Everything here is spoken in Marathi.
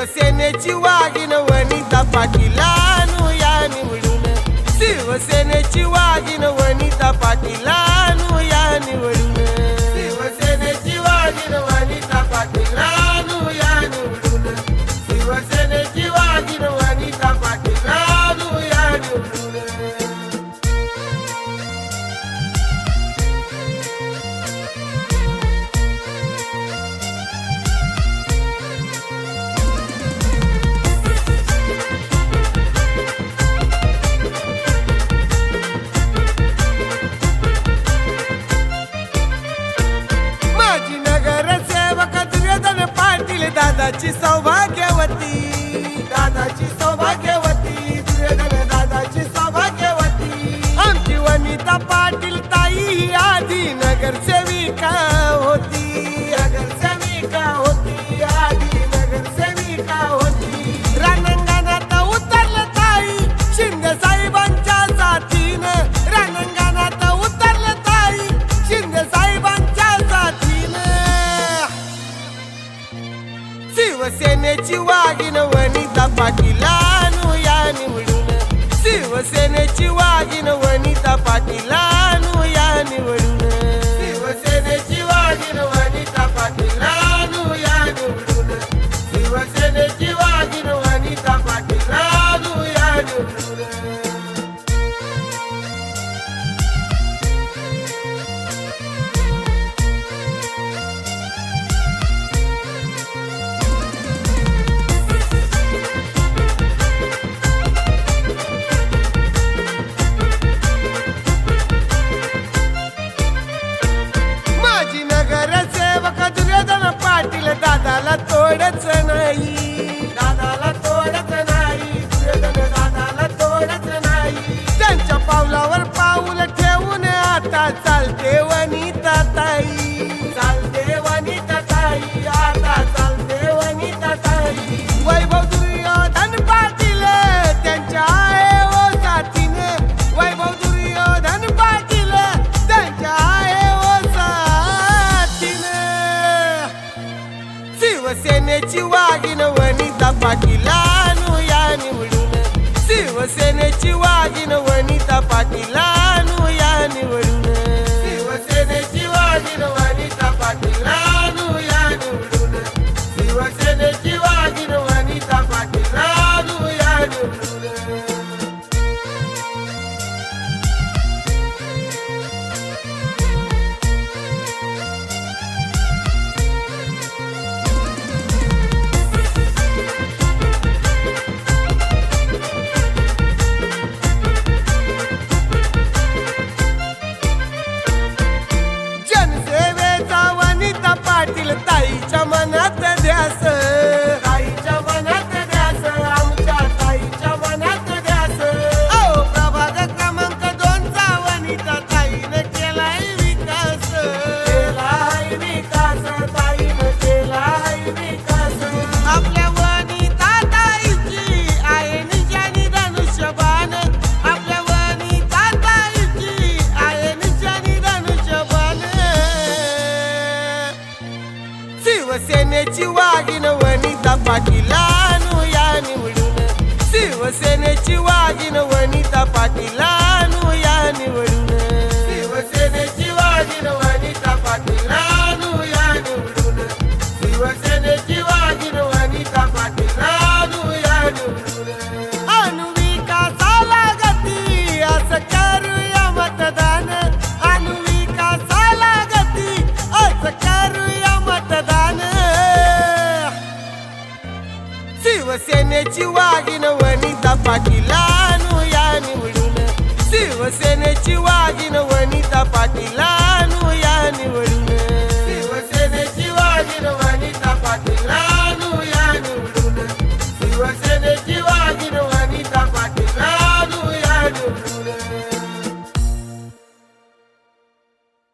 शिवसेनेची वाघीण वनिता पाटील आणूया निवडून, शिवसेनेची वाघीण वनिता पाटील आणूया निवडून, शिवसेनेची वाघीण वनिता पाटील आणूया निवडून, शिवसेनेची वाघीण वनिता पाटील आणूया निवडून। दादाची सौभाग्यवती, दादाची सौभाग्यवती, दुर्योधन दादाची सौभाग्यवती, आमची वनिता पाटील ताई ही आधी नगरसेविका होती, नगरसेविका होती, आधी नगरसेविका होती। रणांगणात उतरलं ताई शिंदे साहेबांच्या साथीनं, रणांगणात उतरलं ताई शिंदे साहेबांच्या साथीनं। शिवसेनेची वाघीण वनिता पाटील आणूया निवडून, शिवसेनेची वाघीण वनिता पाटील आणूया निवडून, शिवसेनेची वाघीण वनिता पाटील आणूया निवडून, शिवसेनेची वाघीण वनिता पाटील आणूया निवडून। दादाला तोडच नाही, दादाला तोडच नाही, दादाला तोडच नाही। त्यांच्या पावलावर पाऊल ठेवून आता चालते वनिता ताई, चालते वनिता ताई, आता चालते वनिता ताई। वैभव दुर्योधन पाटील त्यांच्या आहे ओ साथीने, वैभव दुर्योधन पाटील त्यांच्या आहे ओ साथीने। शिवसेनेची वाघीण वनिता पाटील आणूया निवडून, शिवसेनेची वाघीण वनिता पाटील आणूया निवडून, शिवसेनेची वाघीण वनिता पाटील आणूया निवडून, शिवसेनेची वाघीण वनिता पाटील आणूया निवडून। ताईच्या मनात ध्यास, ताईच्या मनात ध्यास, आमच्या ताईच्या मनात ध्यास। अहो प्रभाग क्रमांक 2 चा वनिता ताईने केलाय विकास, केलाय विकास, ताईने केलाय विकास। आपल्या वनिता ताईची आहे निशाणी धनुष्यबाण, आपल्या वनिता ताईची आहे निशाणी धनुष्यबाण। शिवसेनेची वाघीण वनिता पाटील आणूया निवडून, शिवसेनेची वाघीण वनिता पाटील आणूया निवडून, शिवसेनेची वाघीण वनिता पाटील आणूया निवडून, शिवसेनेची वाघीण वनिता पाटील आणूया निवडून। आणू विकासाला गती असं करूया मतदान, आणू विकासाला गती असं करूया मतदान। शिवसेनेची वाघीण वनिता पाटील आणूया निवडून, शिवसेनेची वाघीण वनिता पाटील आणूया निवडून, शिवसेनेची वाघीण वनिता पाटील आणूया निवडून, शिवसेनेची वाघीण